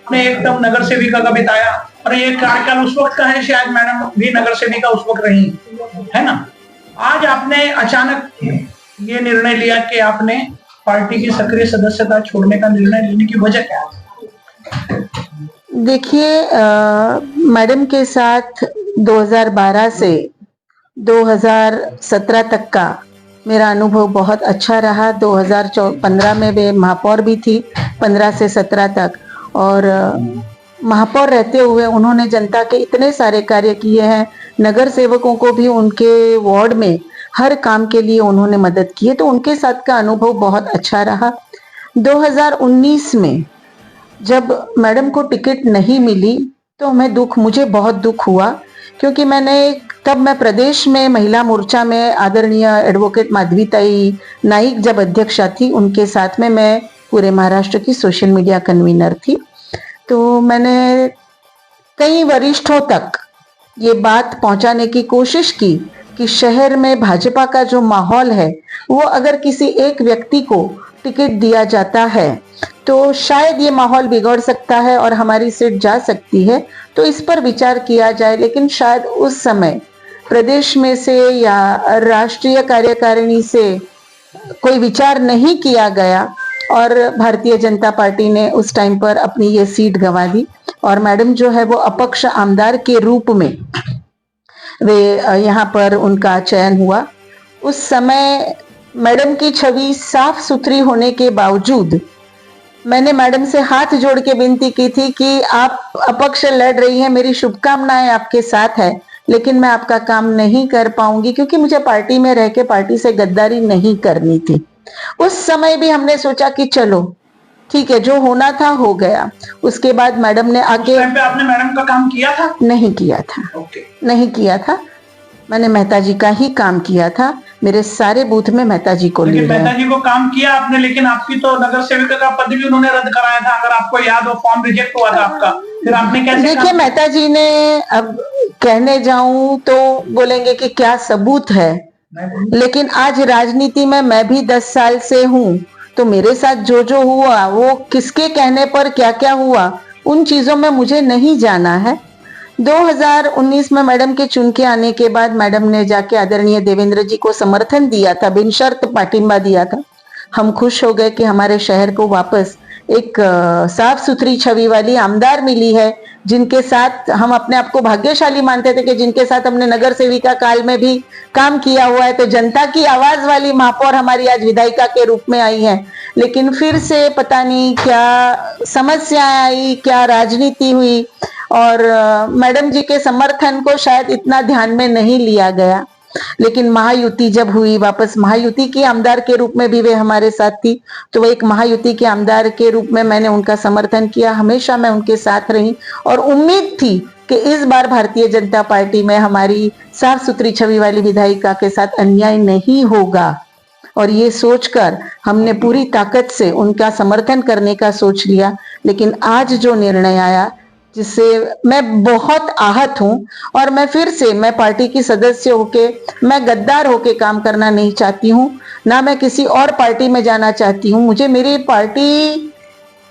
आपने एकदम नगर सेविका का बिताया और ये कार्यकाल उस वक्त का है, शायद मैडम भी नगर सेविका उस वक्त रही, है ना। आज आपने अचानक ये निर्णय लिया कि आपने पार्टी की सक्रिय सदस्यता छोड़ने का निर्णय लेने की वजह क्या है? देखिए, मैडम के साथ 2012 से 2017 तक का मेरा अनुभव बहुत अच्छा रहा। 2015 में वे महापौर भी थी, 15 से 17 तक, और महापौर रहते हुए उन्होंने जनता के इतने सारे कार्य किए हैं। नगर सेवकों को भी उनके वार्ड में हर काम के लिए उन्होंने मदद की है, तो उनके साथ का अनुभव बहुत अच्छा रहा। 2019 में जब मैडम को टिकट नहीं मिली तो मुझे बहुत दुख हुआ, क्योंकि तब मैं प्रदेश में महिला मोर्चा में आदरणीय एडवोकेट माधवीताई नाइक जब अध्यक्षा थी, उनके साथ में मैं पूरे महाराष्ट्र की सोशल मीडिया कन्वीनर थी। तो मैंने कई वरिष्ठों तक ये बात पहुंचाने की कोशिश की कि शहर में भाजपा का जो माहौल है वो अगर किसी एक व्यक्ति को टिकट दिया जाता है तो शायद ये माहौल बिगड़ सकता है और हमारी सीट जा सकती है, तो इस पर विचार किया जाए। लेकिन शायद उस समय प्रदेश में से या राष्ट्रीय कार्यकारिणी से कोई विचार नहीं किया गया और भारतीय जनता पार्टी ने उस टाइम पर अपनी ये सीट गंवा दी और मैडम जो है वो अपक्ष आमदार के रूप में वे यहाँ पर उनका चयन हुआ। उस समय मैडम की छवि साफ सुथरी होने के बावजूद मैंने मैडम से हाथ जोड़ के विनती की थी कि आप अपक्ष लड़ रही हैं, मेरी शुभकामनाएं आपके साथ है, लेकिन मैं आपका काम नहीं कर पाऊंगी क्योंकि मुझे पार्टी में रह के पार्टी से गद्दारी नहीं करनी थी। उस समय भी हमने सोचा कि चलो ठीक है, जो होना था हो गया। उसके बाद मैडम ने आगे आपने मैडम का काम किया था? नहीं किया था। नहीं किया था, मैंने मेहता जी का ही काम किया था। मेरे सारे बूथ में मेहता जी को लेकिन मेहता जी को काम किया आपने, लेकिन आपकी तो नगर सेविका का पद भी उन्होंने रद्द कराया था, अगर आपको याद हो, फॉर्म रिजेक्ट हुआ था आपका, फिर आपने कैसे? देखिए, मेहता जी ने, अब कहने जाऊं तो बोलेंगे कि क्या सबूत है, लेकिन आज राजनीति में मैं भी 10 साल से हूँ, तो मेरे साथ जो जो हुआ वो किसके कहने पर क्या क्या हुआ उन चीजों में मुझे नहीं जाना है। 2019 में मैडम के चुन के आने के बाद मैडम ने जाके आदरणीय देवेंद्र जी को समर्थन दिया था, बिनशर्त पाठिंबा दिया था। हम खुश हो गए कि हमारे शहर को वापस एक साफ सुथरी छवि वाली आमदार मिली है, जिनके साथ हम अपने आप को भाग्यशाली मानते थे कि जिनके साथ हमने नगर सेविका काल में भी काम किया हुआ है। तो जनता की आवाज वाली महापौर हमारी आज विधायिका के रूप में आई है। लेकिन फिर से पता नहीं क्या समस्याएं आई, क्या राजनीति हुई और मैडम जी के समर्थन को शायद इतना ध्यान में नहीं लिया गया। लेकिन महायुति जब हुई, वापस महायुति की आमदार के रूप में भी वे हमारे साथ थी, तो वो एक महायुति के आमदार के रूप में मैंने उनका समर्थन किया। हमेशा मैं उनके साथ रही और उम्मीद थी कि इस बार भारतीय जनता पार्टी में हमारी साफ सुथरी छवि वाली विधायिका के साथ अन्याय नहीं होगा, और ये सोचकर हमने पूरी ताकत से उनका समर्थन करने का सोच लिया। लेकिन आज जो निर्णय आया, जिससे मैं बहुत आहत हूं, और मैं पार्टी की सदस्य होके, मैं गद्दार होके काम करना नहीं चाहती हूं, ना मैं किसी और पार्टी में जाना चाहती हूं। मुझे मेरी पार्टी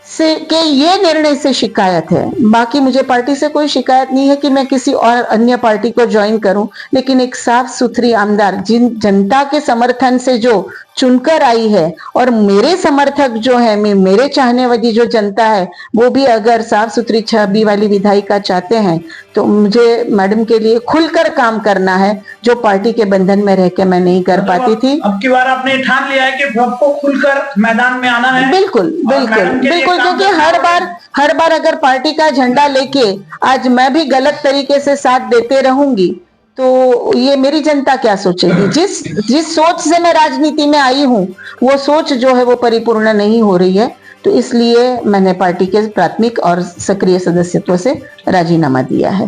से के ये निर्णय से शिकायत है, बाकी मुझे पार्टी से कोई शिकायत नहीं है कि मैं किसी और अन्य पार्टी को ज्वाइन करूं। लेकिन एक साफ सुथरी आमदार, जिन जनता के समर्थन से जो चुनकर आई है, और मेरे समर्थक जो है, मेरे चाहने वाली जो जनता है, वो भी अगर साफ सुथरी छवि वाली विधायिका चाहते हैं तो मुझे मैडम के लिए खुलकर काम करना है, जो पार्टी के बंधन में रह के मैं नहीं कर पाती थी। अब की बार आपने ठान लिया है कि आपको खुलकर मैदान में आना है? बिल्कुल बिल्कुल बिल्कुल, क्योंकि हर बार अगर पार्टी का झंडा लेके आज मैं भी गलत तरीके से साथ देते रहूंगी तो ये मेरी जनता क्या सोचेगी। जिस सोच से मैं राजनीति में आई हूँ, वो सोच जो है वो परिपूर्ण नहीं हो रही है। तो इसलिए मैंने पार्टी के प्राथमिक और सक्रिय सदस्यत्व से राजीनामा दिया है।